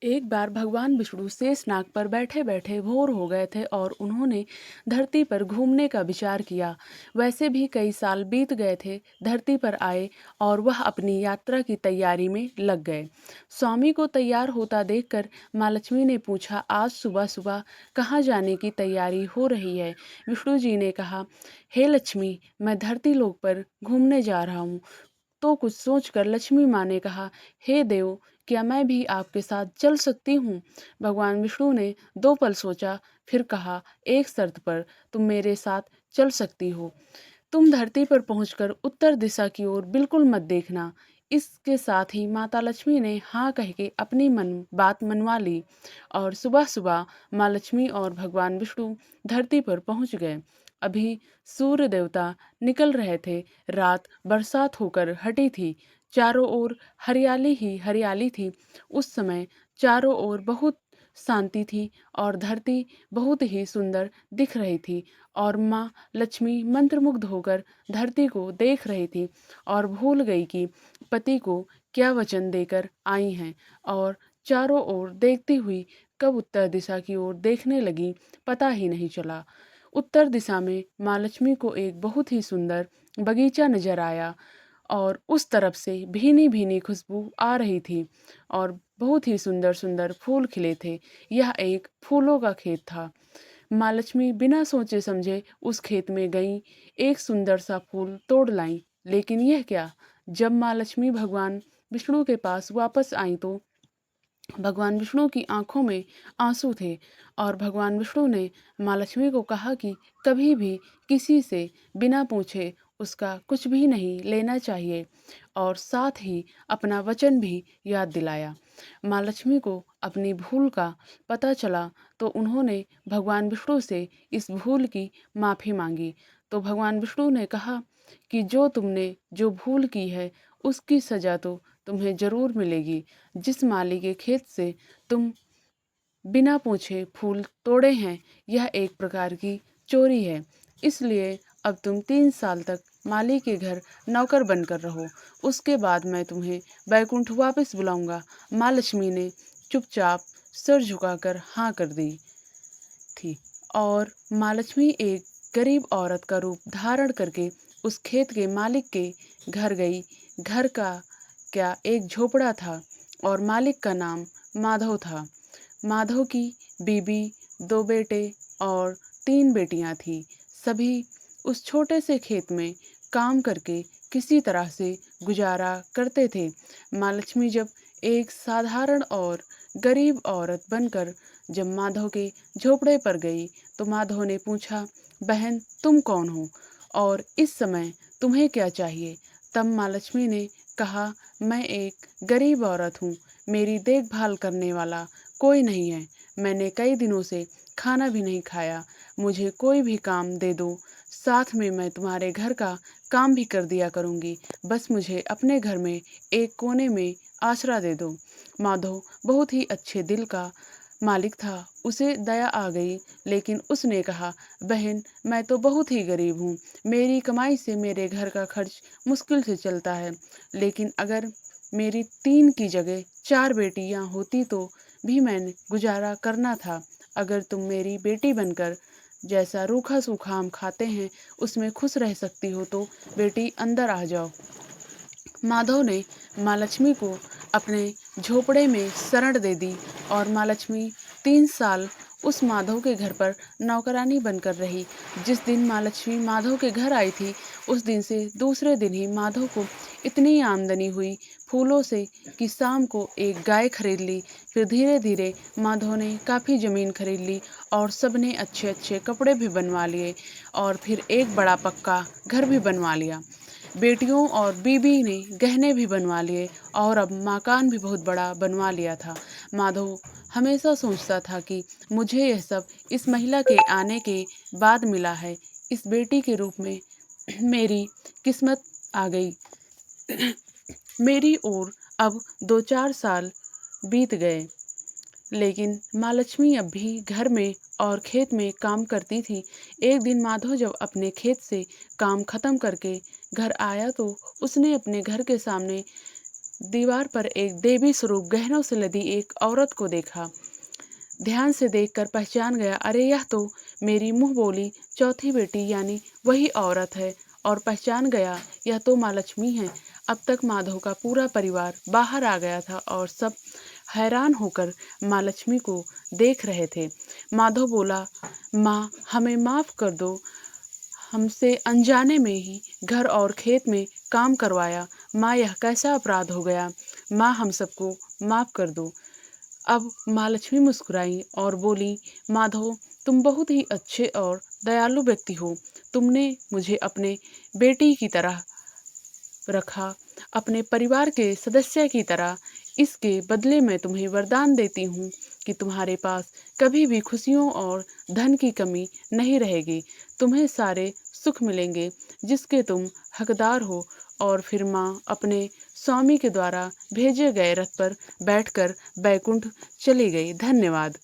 एक बार भगवान विष्णु शेषनाग पर बैठे बैठे भोर हो गए थे और उन्होंने धरती पर घूमने का विचार किया। वैसे भी कई साल बीत गए थे धरती पर आए और वह अपनी यात्रा की तैयारी में लग गए। स्वामी को तैयार होता देखकर माँ लक्ष्मी ने पूछा, आज सुबह सुबह कहाँ जाने की तैयारी हो रही है? विष्णु जी ने कहा, हे लक्ष्मी, मैं धरती लोक पर घूमने जा रहा हूँ। तो कुछ सोचकर लक्ष्मी माँ ने कहा, हे देव, क्या मैं भी आपके साथ चल सकती हूँ? भगवान विष्णु ने 2 पल सोचा, फिर कहा, एक शर्त पर तुम मेरे साथ चल सकती हो। तुम धरती पर पहुंचकर उत्तर दिशा की ओर बिल्कुल मत देखना। इसके साथ ही माता लक्ष्मी ने हाँ कह के अपनी बात मनवा ली और सुबह सुबह माँ लक्ष्मी और भगवान विष्णु धरती पर पहुंच गए। अभी सूर्य देवता निकल रहे थे। रात बरसात होकर हटी थी। चारों ओर हरियाली ही हरियाली थी। उस समय चारों ओर बहुत शांति थी और धरती बहुत ही सुंदर दिख रही थी और माँ लक्ष्मी मंत्रमुग्ध होकर धरती को देख रही थी और भूल गई कि पति को क्या वचन देकर आई हैं और चारों ओर देखती हुई कब उत्तर दिशा की ओर देखने लगी, पता ही नहीं चला। उत्तर दिशा में माँ लक्ष्मी को एक बहुत ही सुंदर बगीचा नजर आया और उस तरफ से भीनी भीनी खुशबू आ रही थी और बहुत ही सुंदर सुंदर फूल खिले थे। यह एक फूलों का खेत था। माँ लक्ष्मी बिना सोचे समझे उस खेत में गईं, एक सुंदर सा फूल तोड़ लाईं। लेकिन यह क्या, जब माँ लक्ष्मी भगवान विष्णु के पास वापस आईं तो भगवान विष्णु की आंखों में आंसू थे और भगवान विष्णु ने माँ लक्ष्मी को कहा कि कभी भी किसी से बिना पूछे उसका कुछ भी नहीं लेना चाहिए और साथ ही अपना वचन भी याद दिलाया। माँ लक्ष्मी को अपनी भूल का पता चला तो उन्होंने भगवान विष्णु से इस भूल की माफ़ी मांगी। तो भगवान विष्णु ने कहा कि जो तुमने जो भूल की है उसकी सज़ा तो तुम्हें ज़रूर मिलेगी। जिस माली के खेत से तुम बिना पूछे फूल तोड़े हैं, यह एक प्रकार की चोरी है। इसलिए अब तुम 3 साल तक माली के घर नौकर बनकर रहो। उसके बाद मैं तुम्हें बैकुंठ वापस बुलाऊंगा। माँ लक्ष्मी ने चुपचाप सिर झुकाकर हाँ कर दी थी और माँ लक्ष्मी एक गरीब औरत का रूप धारण करके उस खेत के मालिक के घर गई। घर का क्या एक झोपड़ा था और मालिक का नाम माधव था। माधव की बीबी, 2 बेटे और 3 बेटियां थी। सभी उस छोटे से खेत में काम करके किसी तरह से गुजारा करते थे। माँ लक्ष्मी जब एक साधारण और गरीब औरत बनकर जब माधव के झोपड़े पर गई तो माधव ने पूछा, बहन तुम कौन हो और इस समय तुम्हें क्या चाहिए? तब माँ लक्ष्मी ने कहा, मैं एक गरीब औरत हूँ, मेरी देखभाल करने वाला कोई नहीं है। मैंने कई दिनों से खाना भी नहीं खाया। मुझे कोई भी काम दे दो, साथ में मैं तुम्हारे घर का काम भी कर दिया करूँगी। बस मुझे अपने घर में एक कोने में आसरा दे दो। माधव बहुत ही अच्छे दिल का मालिक था। उसे दया आ गई, लेकिन उसने कहा, बहन मैं तो बहुत ही गरीब हूँ। मेरी कमाई से मेरे घर का खर्च मुश्किल से चलता है। लेकिन अगर मेरी 3 की जगह 4 बेटियाँ होती तो भी मैंने गुजारा करना था। अगर तुम मेरी बेटी बनकर जैसा रूखा सूखा हम खाते हैं उसमें खुश रह सकती हो तो बेटी अंदर आ जाओ। माधव ने माँ लक्ष्मी को अपने झोपड़े में शरण दे दी और माँ लक्ष्मी 3 साल उस माधव के घर पर नौकरानी बनकर रही। जिस दिन माँ लक्ष्मी माधव के घर आई थी उस दिन से दूसरे दिन ही माधव को इतनी आमदनी हुई फूलों से कि शाम को एक गाय खरीद ली। फिर धीरे धीरे माधव ने काफ़ी ज़मीन खरीद ली और सबने अच्छे अच्छे कपड़े भी बनवा लिए और फिर एक बड़ा पक्का घर भी बनवा लिया। बेटियों और बीबी ने गहने भी बनवा लिए और अब मकान भी बहुत बड़ा बनवा लिया था। माधव हमेशा सोचता था कि मुझे यह सब इस महिला के आने के बाद मिला है। इस बेटी के रूप में मेरी किस्मत आ गई। मेरी ओर अब 2-4 साल बीत गए, लेकिन माँ लक्ष्मी अब भी घर में और खेत में काम करती थी। एक दिन माधव जब अपने खेत से काम खत्म करके घर आया तो उसने अपने घर के सामने दीवार पर एक देवी स्वरूप गहनों से लदी एक औरत को देखा। ध्यान से देखकर पहचान गया, अरे यह तो मेरी मुंह बोली चौथी बेटी यानी वही औरत है। और पहचान गया, यह तो माँ लक्ष्मी है। अब तक माधव का पूरा परिवार बाहर आ गया था और सब हैरान होकर माँ लक्ष्मी को देख रहे थे। माधव बोला, माँ हमें माफ कर दो, हमसे अनजाने में ही घर और खेत में काम करवाया। माँ यह कैसा अपराध हो गया, माँ हम सबको माफ कर दो। अब माँ लक्ष्मी मुस्कुराई और बोली, माधव तुम बहुत ही अच्छे और दयालु व्यक्ति हो। तुमने मुझे अपने बेटी की तरह रखा, अपने परिवार के सदस्य की तरह। इसके बदले मैं तुम्हें वरदान देती हूँ कि तुम्हारे पास कभी भी खुशियों और धन की कमी नहीं रहेगी। तुम्हें सारे सुख मिलेंगे जिसके तुम हकदार हो। और फिर माँ अपने स्वामी के द्वारा भेजे गए रथ पर बैठकर बैकुंठ चली गई। धन्यवाद।